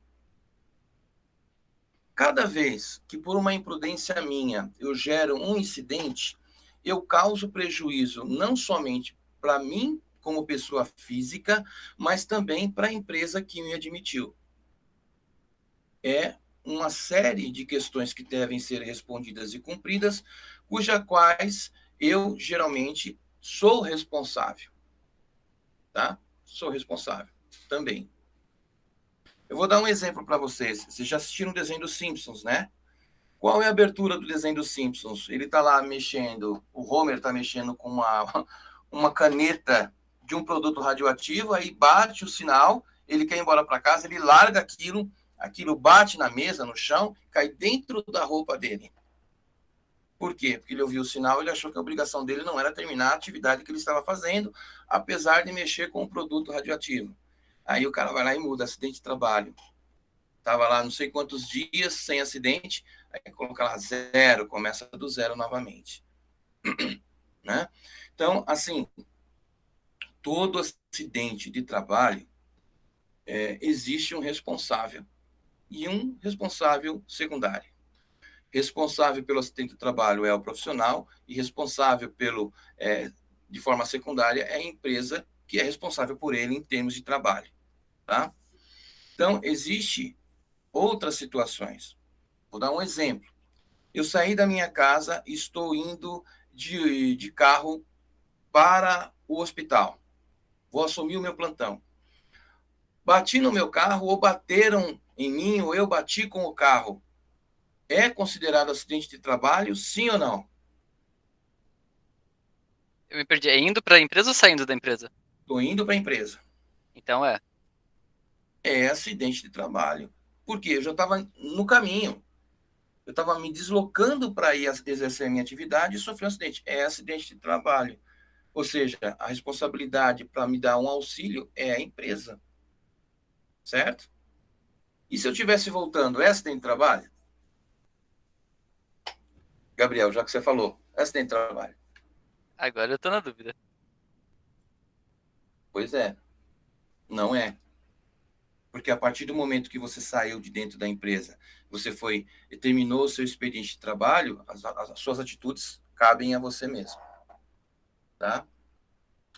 [SPEAKER 2] Cada vez que por uma imprudência minha eu gero um incidente, eu causo prejuízo não somente para mim como pessoa física, mas também para a empresa que me admitiu. É uma série de questões que devem ser respondidas e cumpridas, cujas quais eu geralmente sou responsável. Tá? Sou responsável também. Eu vou dar um exemplo para vocês. Vocês já assistiram o desenho dos Simpsons, né? Qual é a abertura do desenho dos Simpsons? Ele está lá mexendo, o Homer está mexendo com uma caneta de um produto radioativo, aí bate o sinal, ele quer ir embora para casa, ele larga aquilo bate na mesa, no chão, cai dentro da roupa dele. Por quê? Porque ele ouviu o sinal, ele achou que a obrigação dele não era terminar a atividade que ele estava fazendo, apesar de mexer com um produto radioativo. Aí o cara vai lá e muda, acidente de trabalho. Estava lá não sei quantos dias sem acidente, aí coloca lá 0, começa do 0 novamente. Né? Então, assim, todo acidente de trabalho existe um responsável e um responsável secundário. Responsável pelo acidente de trabalho é o profissional e responsável de forma secundária é a empresa que é responsável por ele em termos de trabalho. Tá? Então, existe outras situações. Vou dar um exemplo. Eu saí da minha casa e estou indo de carro para o hospital. Vou assumir o meu plantão. Bati no meu carro ou bateram em mim ou eu bati com o carro. É considerado acidente de trabalho, sim ou não?
[SPEAKER 6] Eu me perdi. É indo para a empresa ou saindo da empresa?
[SPEAKER 2] Estou indo para a empresa.
[SPEAKER 6] Então é.
[SPEAKER 2] É acidente de trabalho. Porque eu já estava no caminho. Eu estava me deslocando para ir exercer a minha atividade e sofri um acidente. É acidente de trabalho. Ou seja, a responsabilidade para me dar um auxílio é a empresa. Certo? E se eu estivesse voltando, é acidente de trabalho? Gabriel, já que você falou, é acidente de trabalho.
[SPEAKER 6] Agora eu tô na dúvida.
[SPEAKER 2] Pois é. Não é. Porque a partir do momento que você saiu de dentro da empresa, você terminou o seu expediente de trabalho, as suas atitudes cabem a você mesmo. Tá?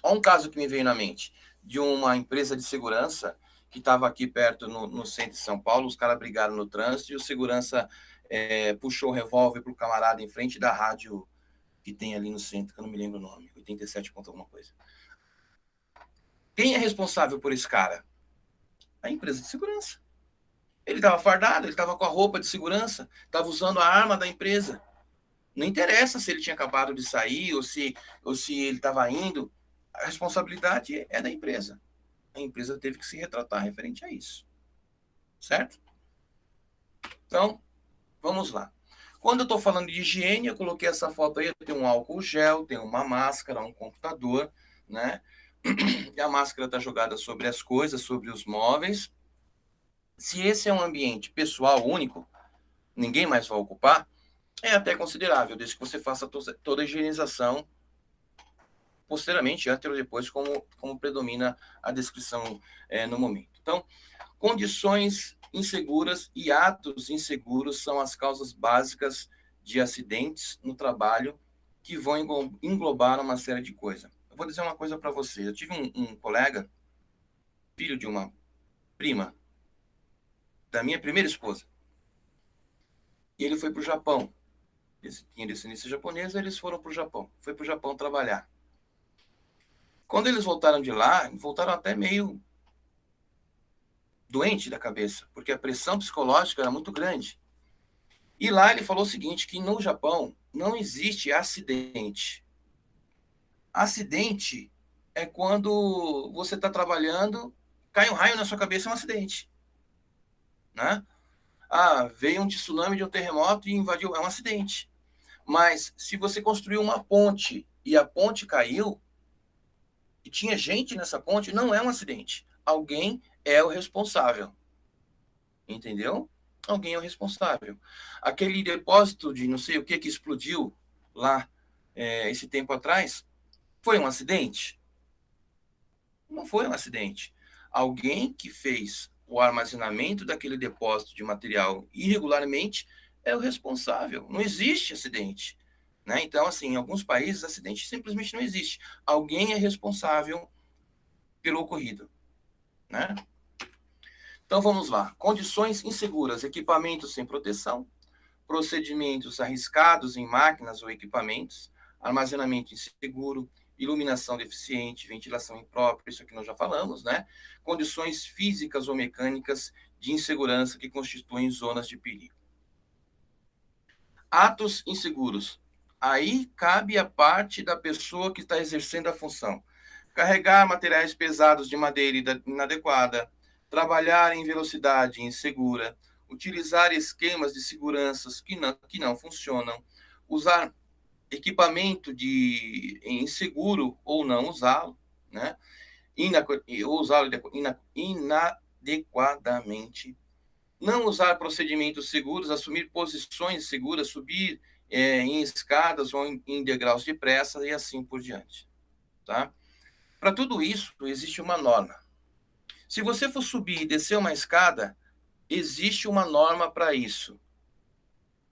[SPEAKER 2] Olha um caso que me veio na mente, de uma empresa de segurança que estava aqui perto no centro de São Paulo, os caras brigaram no trânsito e o segurança puxou o revólver para o camarada em frente da rádio que tem ali no centro, que eu não me lembro o nome, 87 ponto alguma coisa. Quem é responsável por esse cara? A empresa de segurança. Ele estava fardado, ele estava com a roupa de segurança, estava usando a arma da empresa. Não interessa se ele tinha acabado de sair ou se ele estava indo, a responsabilidade é da empresa. A empresa teve que se retratar referente a isso. Certo? Então, vamos lá. Quando eu estou falando de higiene, eu coloquei essa foto aí, tem um álcool gel, tem uma máscara, um computador, né? E a máscara está jogada sobre as coisas, sobre os móveis. Se esse é um ambiente pessoal único, ninguém mais vai ocupar, é até considerável, desde que você faça toda a higienização posteriormente, antes ou depois, como predomina a descrição no momento. Então, condições inseguras e atos inseguros são as causas básicas de acidentes no trabalho que vão englobar uma série de coisas. Eu vou dizer uma coisa para você. Eu tive um colega, filho de uma prima, da minha primeira esposa. E ele foi para o Japão. Ele tinha descendência japonesa, eles foram para o Japão. Foi para o Japão trabalhar. Quando eles voltaram de lá, voltaram até meio doente da cabeça, porque a pressão psicológica era muito grande. E lá ele falou o seguinte, que no Japão não existe acidente. Acidente é quando você está trabalhando, cai um raio na sua cabeça, é um acidente, né? Ah, veio um tsunami de um terremoto e invadiu, é um acidente. Mas se você construiu uma ponte e a ponte caiu e tinha gente nessa ponte, não é um acidente. Alguém é o responsável. Entendeu? Alguém é o responsável. Aquele depósito de não sei o que explodiu lá esse tempo atrás, foi um acidente? Não foi um acidente. Alguém que fez o armazenamento daquele depósito de material irregularmente é o responsável. Não existe acidente. Né? Então, assim, em alguns países, acidente simplesmente não existe. Alguém é responsável pelo ocorrido. Né? Então, vamos lá. Condições inseguras, equipamentos sem proteção, procedimentos arriscados em máquinas ou equipamentos, armazenamento inseguro, iluminação deficiente, ventilação imprópria, isso aqui nós já falamos, né? Condições físicas ou mecânicas de insegurança que constituem zonas de perigo. Atos inseguros. Aí cabe a parte da pessoa que está exercendo a função. Carregar materiais pesados de madeira inadequada, trabalhar em velocidade insegura, utilizar esquemas de seguranças que não funcionam, usar equipamento inseguro ou não usá-lo, né? Ou usá-lo inadequadamente, não usar procedimentos seguros, assumir posições seguras, subir em escadas ou em degraus depressa e assim por diante, tá? Para tudo isso, existe uma norma. Se você for subir e descer uma escada, existe uma norma para isso.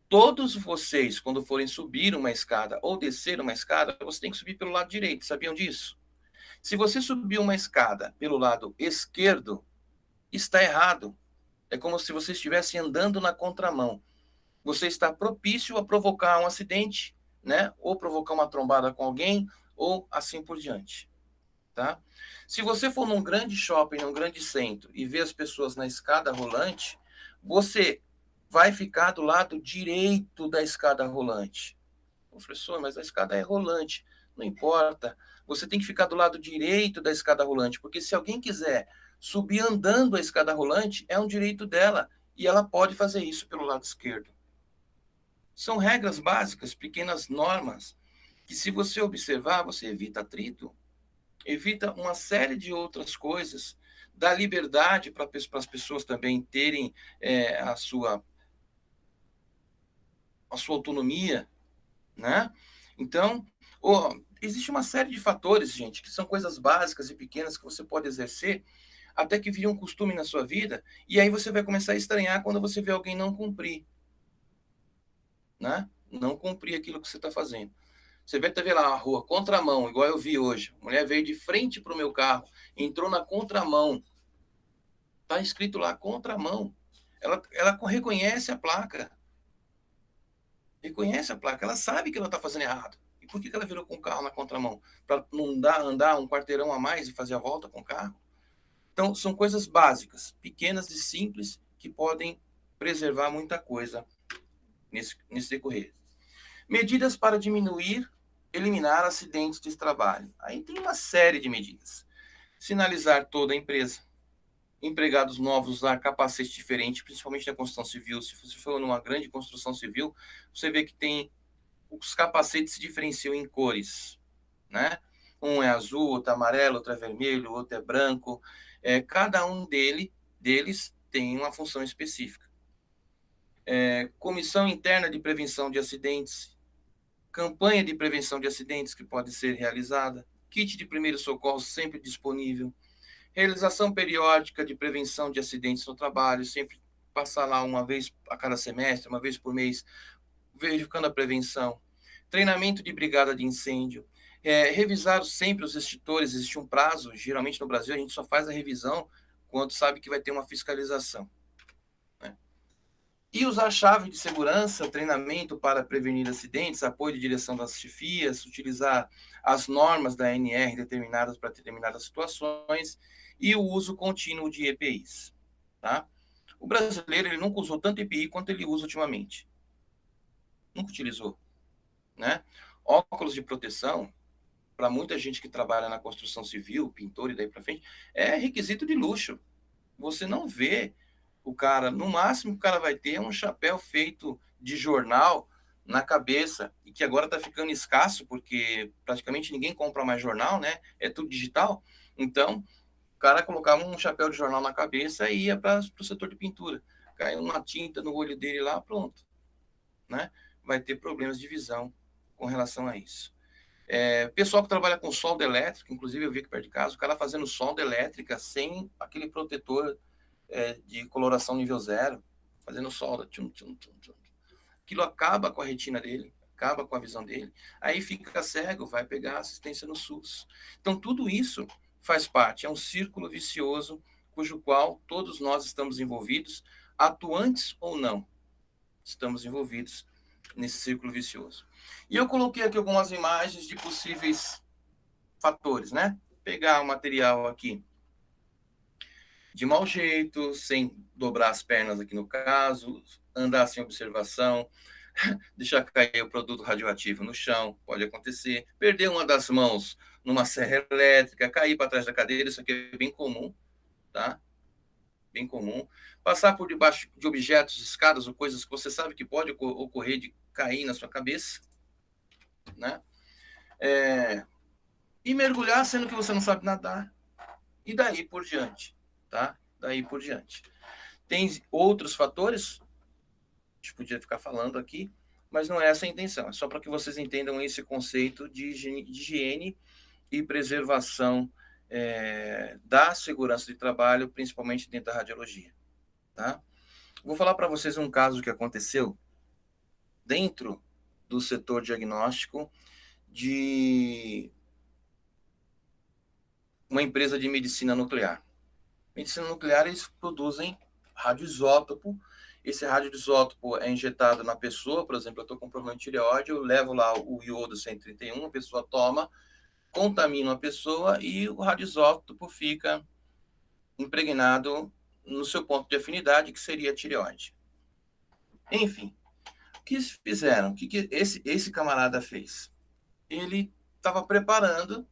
[SPEAKER 2] Todos vocês, quando forem subir uma escada ou descer uma escada, você tem que subir pelo lado direito. Sabiam disso? Se você subir uma escada pelo lado esquerdo, está errado. É como se você estivesse andando na contramão. Você está propício a provocar um acidente, né? Ou provocar uma trombada com alguém, ou assim por diante. Tá? Se você for num grande shopping, num grande centro, e ver as pessoas na escada rolante, você vai ficar do lado direito da escada rolante. Professor, mas a escada é rolante. Não importa. Você tem que ficar do lado direito da escada rolante, porque se alguém quiser subir andando a escada rolante, é um direito dela, e ela pode fazer isso pelo lado esquerdo. São regras básicas, pequenas normas, que se você observar, você evita atrito, evita uma série de outras coisas, dá liberdade para as pessoas também terem a sua autonomia, né? Então, existe uma série de fatores, gente, que são coisas básicas e pequenas que você pode exercer até que vire um costume na sua vida, e aí você vai começar a estranhar quando você vê alguém não cumprir, né? Não cumprir aquilo que você está fazendo. Você vai ver lá a rua, contramão, igual eu vi hoje. A mulher veio de frente para o meu carro, entrou na contramão. Está escrito lá, contramão. Ela reconhece a placa. Reconhece a placa. Ela sabe que ela está fazendo errado. E por que ela virou com o carro na contramão? Para não andar um quarteirão a mais e fazer a volta com o carro? Então, são coisas básicas, pequenas e simples, que podem preservar muita coisa nesse decorrer. Medidas para eliminar acidentes de trabalho. Aí tem uma série de medidas. Sinalizar toda a empresa. Empregados novos usar capacete diferente, principalmente na construção civil. Se você for numa grande construção civil, você vê que os capacetes se diferenciam em cores, né? Um é azul, outro é amarelo, outro é vermelho, outro é branco. Cada um deles tem uma função específica. Comissão interna de prevenção de acidentes, campanha de prevenção de acidentes que pode ser realizada, kit de primeiros socorros sempre disponível, realização periódica de prevenção de acidentes no trabalho, sempre passar lá uma vez a cada semestre, uma vez por mês, verificando a prevenção, treinamento de brigada de incêndio, revisar sempre os extintores, existe um prazo, geralmente no Brasil a gente só faz a revisão quando sabe que vai ter uma fiscalização. E usar chave de segurança, treinamento para prevenir acidentes, apoio de direção das chefias, utilizar as normas da ANR determinadas para determinadas situações e o uso contínuo de EPIs. Tá? O brasileiro ele nunca usou tanto EPI quanto ele usa ultimamente. Nunca utilizou. Né? Óculos de proteção, para muita gente que trabalha na construção civil, pintor e daí para frente, é requisito de luxo. Você não vê o cara, no máximo o cara vai ter um chapéu feito de jornal na cabeça, e que agora está ficando escasso, porque praticamente ninguém compra mais jornal, né? É tudo digital. Então, o cara colocava um chapéu de jornal na cabeça e ia para o setor de pintura. Caiu uma tinta no olho dele lá, pronto. Né? Vai ter problemas de visão com relação a isso. Pessoal que trabalha com solda elétrica, inclusive eu vi aqui perto de casa, o cara fazendo solda elétrica sem aquele protetor de coloração nível 0, fazendo solda. Tchum, tchum, tchum, tchum. Aquilo acaba com a retina dele, acaba com a visão dele. Aí fica cego, vai pegar assistência no SUS. Então, tudo isso faz parte, é um círculo vicioso, cujo qual todos nós estamos envolvidos, atuantes ou não, estamos envolvidos nesse círculo vicioso. E eu coloquei aqui algumas imagens de possíveis fatores, né? Pegar o material aqui de mau jeito, sem dobrar as pernas aqui no caso, andar sem observação, deixar cair o produto radioativo no chão, pode acontecer. Perder uma das mãos numa serra elétrica, cair para trás da cadeira, isso aqui é bem comum, tá? Bem comum. Passar por debaixo de objetos, escadas ou coisas que você sabe que pode ocorrer de cair na sua cabeça, né? E mergulhar sendo que você não sabe nadar. E daí por diante, tá? Daí por diante. Tem outros fatores, a gente podia ficar falando aqui, mas não é essa a intenção. É só para que vocês entendam esse conceito de higiene e preservação da segurança de trabalho, principalmente dentro da radiologia. Tá? Vou falar para vocês um caso que aconteceu dentro do setor diagnóstico de uma empresa de medicina nuclear. Medicina nuclear, eles produzem radioisótopo. Esse radioisótopo é injetado na pessoa, por exemplo, eu estou com problema de tireoide, eu levo lá o iodo 131, a pessoa toma, contamina a pessoa e o radioisótopo fica impregnado no seu ponto de afinidade, que seria a tireoide. Enfim, o que fizeram? O que esse camarada fez? Ele estava preparando,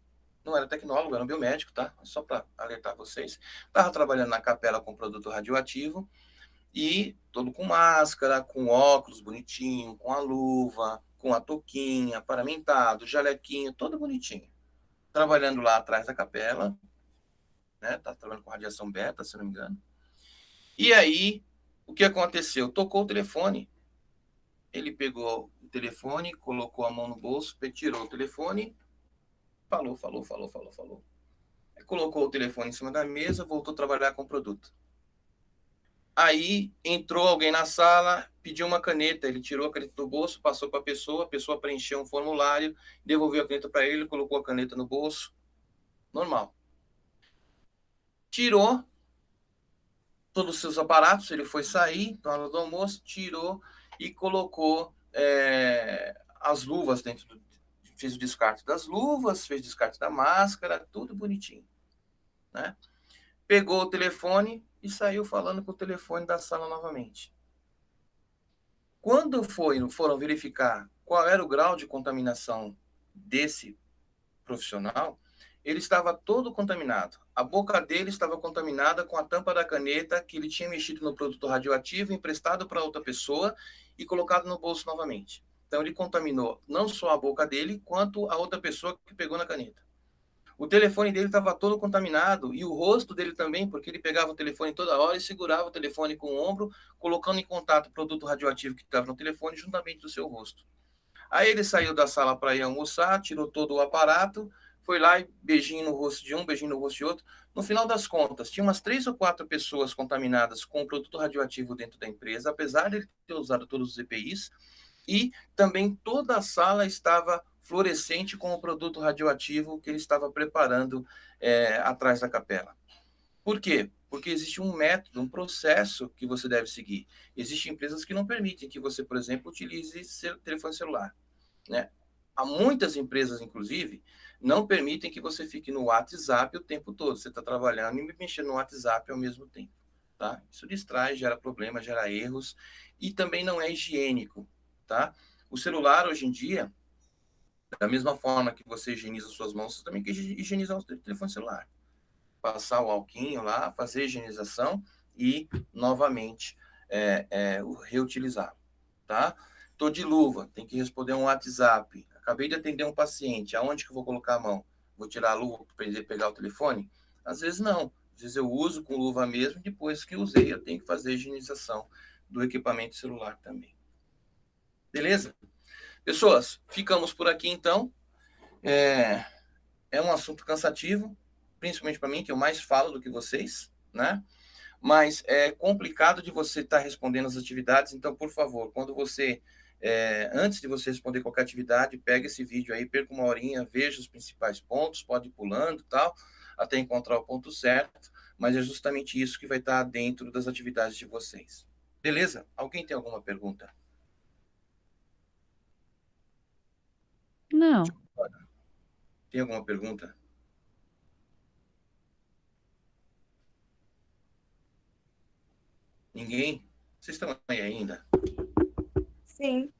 [SPEAKER 2] não era tecnólogo, era um biomédico, tá? Só para alertar vocês. Estava trabalhando na capela com produto radioativo e todo com máscara, com óculos bonitinho, com a luva, com a touquinha, paramentado, jalequinho, todo bonitinho. Trabalhando lá atrás da capela, né? Tá trabalhando com radiação beta, se não me engano. E aí, o que aconteceu? Tocou o telefone. Ele pegou o telefone, colocou a mão no bolso, tirou o telefone, falou. Colocou o telefone em cima da mesa, voltou a trabalhar com o produto. Aí entrou alguém na sala, pediu uma caneta, ele tirou a caneta do bolso, passou para a pessoa preencheu um formulário, devolveu a caneta para ele, colocou a caneta no bolso, normal. Tirou todos os seus aparatos, ele foi sair na hora do almoço, tirou e colocou as luvas dentro do... Fez o descarte das luvas, fez o descarte da máscara, tudo bonitinho, né? Pegou o telefone e saiu falando com o telefone da sala novamente. Quando foram verificar qual era o grau de contaminação desse profissional, ele estava todo contaminado. A boca dele estava contaminada com a tampa da caneta que ele tinha mexido no produto radioativo, emprestado para outra pessoa e colocado no bolso novamente. Então, ele contaminou não só a boca dele, quanto a outra pessoa que pegou na caneta. O telefone dele estava todo contaminado e o rosto dele também, porque ele pegava o telefone toda hora e segurava o telefone com o ombro, colocando em contato o produto radioativo que estava no telefone juntamente do seu rosto. Aí ele saiu da sala para ir almoçar, tirou todo o aparato, foi lá e beijinho no rosto de um, beijinho no rosto de outro. No final das contas, tinha umas 3 ou 4 pessoas contaminadas com o produto radioativo dentro da empresa, apesar de ele ter usado todos os EPIs, e também toda a sala estava fluorescente com o produto radioativo que ele estava preparando atrás da capela. Por quê? Porque existe um método, um processo que você deve seguir. Existem empresas que não permitem que você, por exemplo, utilize telefone celular, né? Há muitas empresas, inclusive, não permitem que você fique no WhatsApp o tempo todo. Você está trabalhando e mexendo no WhatsApp ao mesmo tempo, tá? Isso distrai, gera problemas, gera erros e também não é higiênico, tá? O celular, hoje em dia, Da mesma forma que você higieniza suas mãos, você também tem que higienizar o telefone celular. Passar o alquinho lá, fazer a higienização e, novamente, reutilizar, tá? Tô de luva, tem que responder um WhatsApp. Acabei de atender um paciente, aonde que eu vou colocar a mão? Vou tirar a luva para ele pegar o telefone? Às vezes não. Às vezes eu uso com luva mesmo, depois que usei, eu tenho que fazer a higienização do equipamento celular também. Beleza? Pessoas, ficamos por aqui então. É um assunto cansativo, principalmente para mim, que eu mais falo do que vocês, né? Mas é complicado de você estar respondendo as atividades, então, por favor, quando você, antes de você responder qualquer atividade, pega esse vídeo aí, perca uma horinha, veja os principais pontos, pode ir pulando e tal, até encontrar o ponto certo, mas é justamente isso que vai estar dentro das atividades de vocês. Beleza? Alguém tem alguma pergunta?
[SPEAKER 4] Não.
[SPEAKER 2] Tem alguma pergunta? Ninguém? Vocês estão aí ainda?
[SPEAKER 3] Sim.